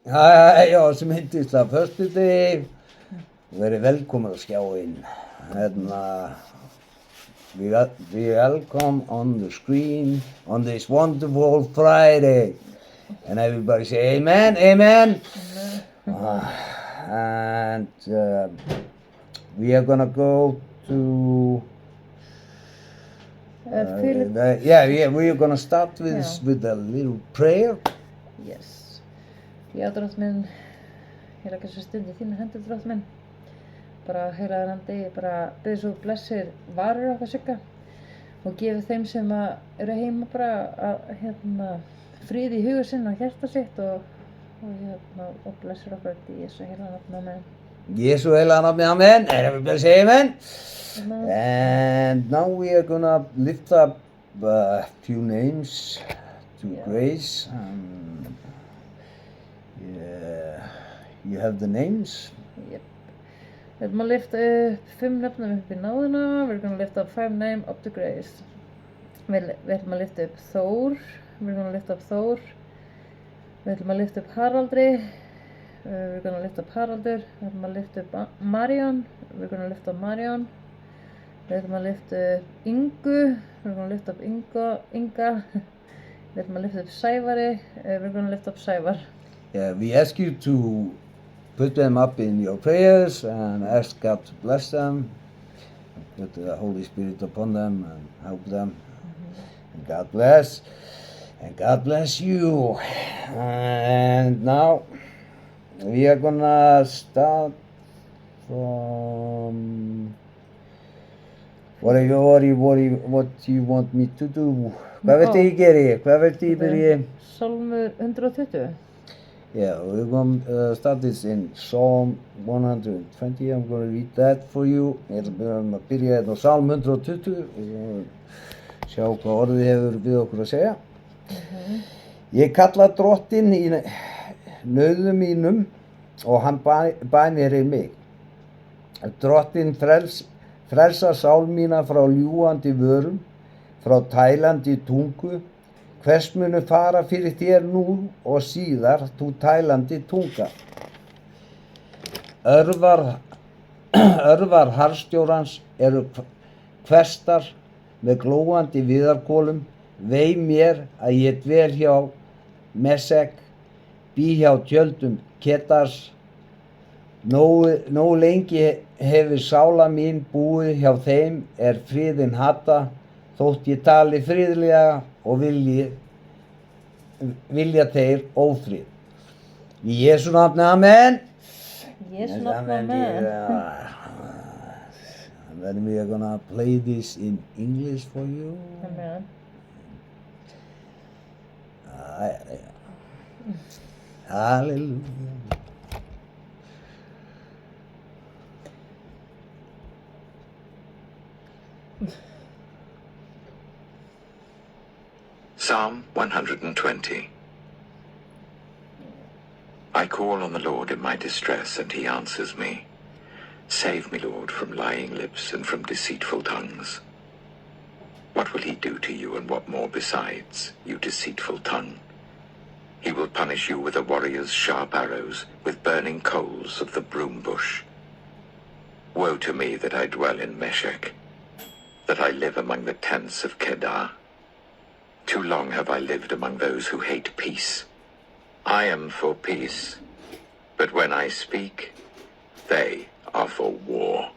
Já, sem hittist það föstudegi. Verið velkomin á skjáinn. We welcome on the screen on this wonderful Friday. And everybody say amen, amen. And we are gonna go to we are gonna start with a little prayer. Yes. Já, Drottinn minn, ég legg þessa stund í þínar hendur, Drottinn minn. Bara heilagur andi, bara bið svo blessir varir okkar Sigga og gefið þeim sem eru heima bara frið í huga sinn og hjarta sitt og blessir okkur í Jesú heilaga nafni, amen. Jesú heilaga nafni, amen. And everybody say amen. Amen. And now we are gonna lift up a few names to grace. You have the names? Yep. Við ætlum að lyfta upp 5 nöfnum upp í náðina. We're gonna lift up 5 names up to grace. Við ætlum að lyfta upp Þór. We're gonna lift up Þór. Við ætlum að lyfta upp Haraldri. We're gonna lift up Haraldur. Við ætlum að lyfta upp Marion. We're gonna lift up Marion. Við ætlum að lyfta upp Ingu. We're gonna lift up Inga. Við ætlum að lyfta upp Sævari. We're gonna lift up Sævar. Yeah, we ask you to put them up in your prayers and ask God to bless them, put the Holy Spirit upon them and help them. And God bless, and God bless you. And now we are gonna start from what do you want me to do? Hvað viltu ég geri? Hvað viltu ég byrja? Psalmur 120. Yeah, we're going to start this in Psalm 120. I'm going to read that for you. Ég ætla að byrja hérna á Psalm 120 og sjá hvað orðið hefur við okkur að segja. Ég kalla Drottinn í nauðum mínum og hann bænir mig. Drottinn frelsar sál mína frá ljúgandi vörum, frá tælandi tungu. Hvers munu fara fyrir þér nú og síðar, þú tælandi tunga? Örvar harðstjórans eru hvestar með glóandi viðarkolum. Vei mér að ég dvel hjá Mesek, bý hjá tjöldum Kedars. Nógu lengi hefur sála mín búið hjá þeim friðinn hata, þótt ég tali friðlega og vilja þeir ófrið. Í Jesú nafni, amen. Jesú nafni, amen. And then we are gonna play this in English for you. Amen. Hallelujah. Psalm 120. I call on the Lord in my distress, and he answers me. Save me, Lord, from lying lips and from deceitful tongues. What will he do to you, and what more besides, you deceitful tongue? He will punish you with a warrior's sharp arrows, with burning coals of the broom bush. Woe to me that I dwell in Meshech, that I live among the tents of Kedar. Too long have I lived among those who hate peace. I am for peace, but when I speak, they are for war.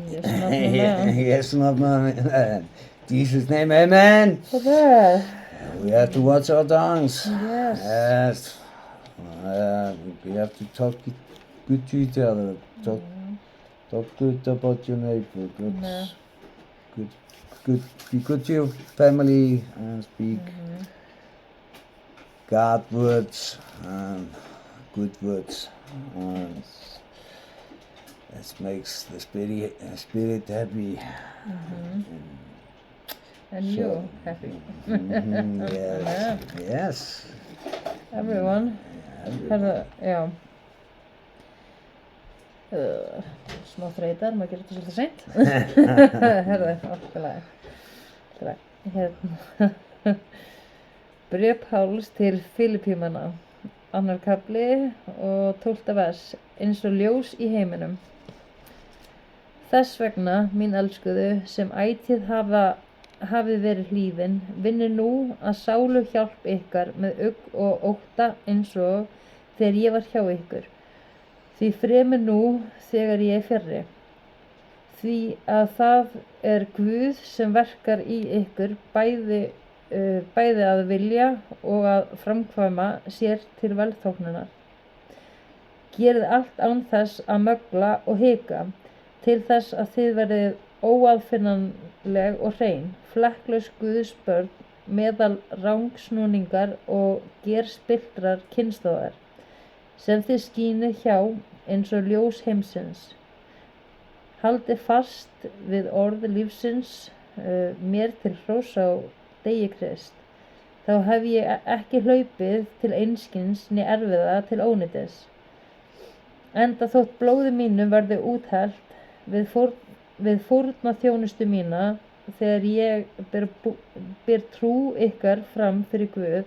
Yes, amen. Jesus' name, amen. We have to watch our tongues. Yes. We have to talk good to each other. Talk good about your neighbor. Be good to your family and speak God words and good words. That makes the spirit happy. And you happy. Yes. Everyone. Já. Smá þreytar, maður gerir þetta svolítið seint. Herðu, allt í lagi. Bréf Páls til Filippíumanna. annar kafli og 12. vers, eins og ljós í heiminum. Þess vegna, mín elskuðu, sem ætíð hafið verið hlýðin, vinnur nú að sálu hjálp ykkar með ugg og ótta eins og þegar ég var hjá ykkur. Því fremur nú þegar ég er fjarri. Því að það er Guð sem verkar í ykkur bæði að vilja og að framkvæma sér til velþóknunar. Gerið allt án þess að mögla og hika, til þess að þið verðið óaðfinnanleg og hrein, flekklaus Guðs börn meðal rangsnúningar og gerspilltrar kynslóðar, sem þið skínið hjá eins og ljós heimsins. Haldið fast við orð lífsins, mér til hróss á degi Krist. Þá hef ég ekki hlaupið til einskis né erfiða til ónýtis. Enda þótt blóði mínu verði úthellt við fórna þjónustu mína þegar ég ber trú ykkar fram fyrir Guð,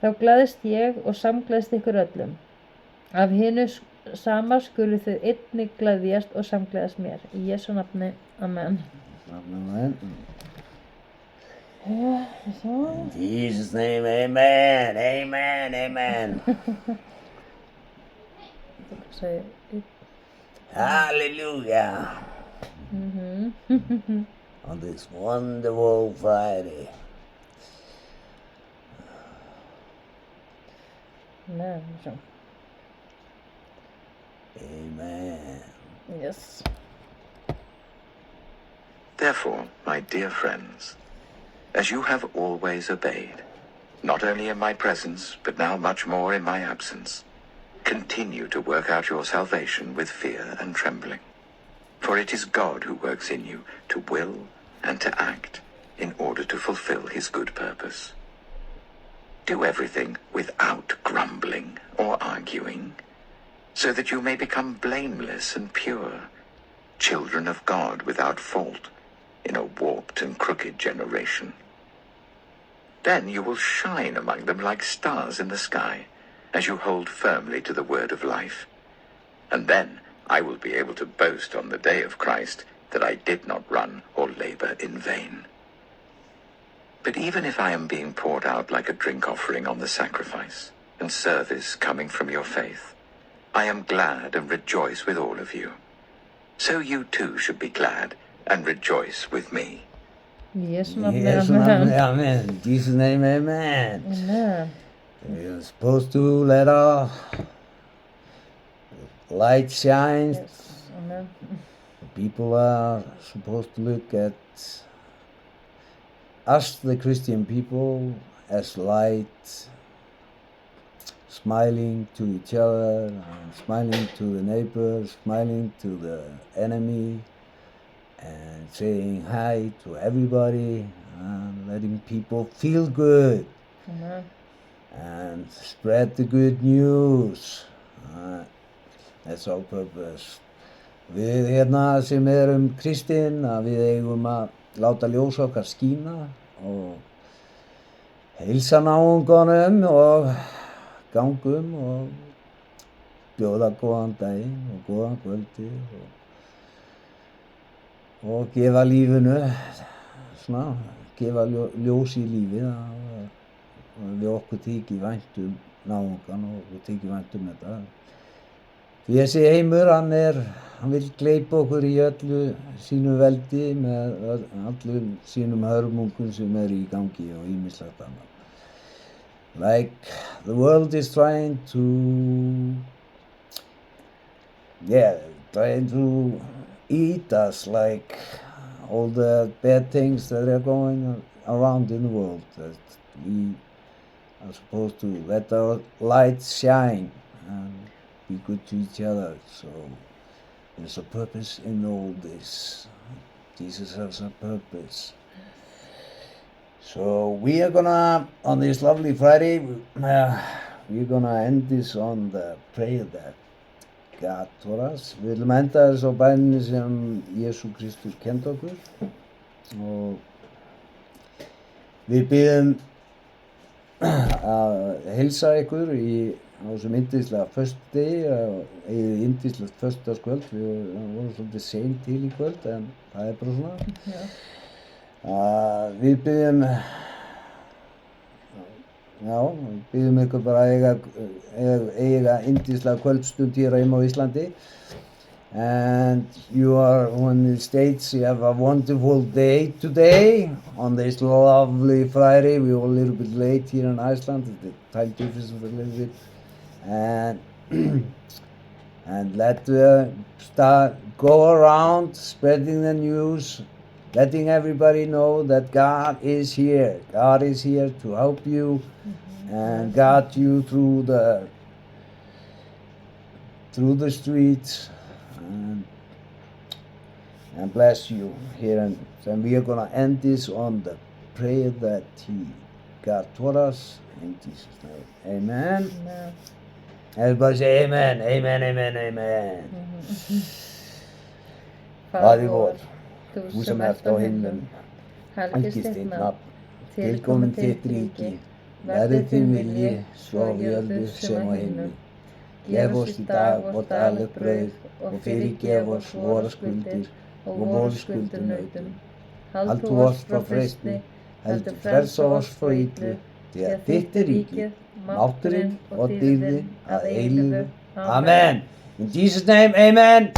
þá gleðst ég og samgleðst ykkur öllum. Af hinu sama skulu þið einnig gleðjast og samgleðast mér. Í Jesú nafni, amen. Amen. In Jesus' name, amen, amen, amen. Hallelujah. On this wonderful Friday. Amen. Amen. Yes. Therefore, my dear friends, as you have always obeyed, not only in my presence, but now much more in my absence, continue to work out your salvation with fear and trembling. For it is God who works in you to will and to act in order to fulfill his good purpose. Do everything without grumbling or arguing, so that you may become blameless and pure, children of God without fault, in a warped and crooked generation. Then you will shine among them like stars in the sky, as you hold firmly to the word of life. And then I will be able to boast on the day of Christ that I did not run or labor in vain. But even if I am being poured out like a drink offering on the sacrifice and service coming from your faith, I am glad and rejoice with all of you. So you too should be glad and rejoice with me. Yes, Yes, amen. amen. In Jesus' name, amen. Amen. We are supposed to let our light shine. Yes, amen. People are supposed to look at us, the Christian people, as light, smiling to each other, and smiling to the neighbors, smiling to the enemy, and saying hi to everybody, and letting people feel good, Amen. and spread the good news. That's our purpose. Við hérna sem erum kristinn, að við eigum að láta ljós okkar skína og heilsa náungunum og gangum og bjóða góðan daginn og góðan kvöldi og gefa lífinu, svona, gefa ljós í lífið og við okkur þykir vænt náungan og okkur þykir vænt þetta. Því þessi heimur, hann vil gleypa okkur í öllu sínu veldi með öllum sínum hörmungum sem eru í gangi og ýmislegt annað. Like the world is trying to eat us, like all the bad things that are going around in the world, that we are supposed to let our light shine and be good to each other. So there's a purpose in all this. Jesus has a purpose. So we are gonna, on this lovely Friday, we're gonna end this on the prayer that God taught us. Við viljum enda þess á bæninni sem Jesú Kristus kenndi okkur og við biðjum að heilsa ykkur í á þessum yndislega föstudegi, eigið yndislegt föstudagskvöld. Við vorum svolítið seint til í kvöld, en það er bara svona. Já. Við byggjum ykkur bara að eiga yndislega kvöldstund hér heima á Íslandi. And you are on the States, you have a wonderful day today on this lovely Friday. We were a little bit late here in Iceland, the time difference was a little bit. And let's go around spreading the news, letting everybody know that God is here. God is here to help you and guide you through the streets and bless you here. And we are going to end this on the prayer that God taught us in Jesus' name. Amen. Amen. Everybody say amen, amen, amen, amen. Faðir vor, þú sem ert á himnum, helgist þitt nafn, tilkomin þitt ríki, verði þinn vilji, svo á jörðu sem á himnum. Gef oss í dag vårt daglega brauð og fyrirgef oss våra skuldir og våra skuldunautum. Hald þú oss frá freistni, heldur frelsa oss frá illu, því að þitt er ríkið, mátturinn og dýrðin að eilífu. Amen. In Jesus' name, amen.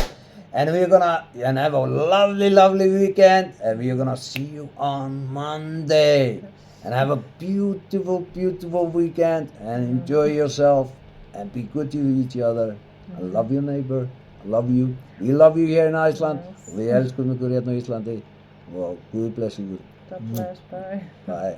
And we're gonna have a lovely, lovely weekend, and we're gonna see you on Monday. And have a beautiful, beautiful weekend, and enjoy yourself, and be good to each other. I love your neighbor. I love you. We love you here in Iceland. Yes. Við elskum ykkur hérna á Íslandi, og Guð blessi ykkur. God bless, bye. Bye.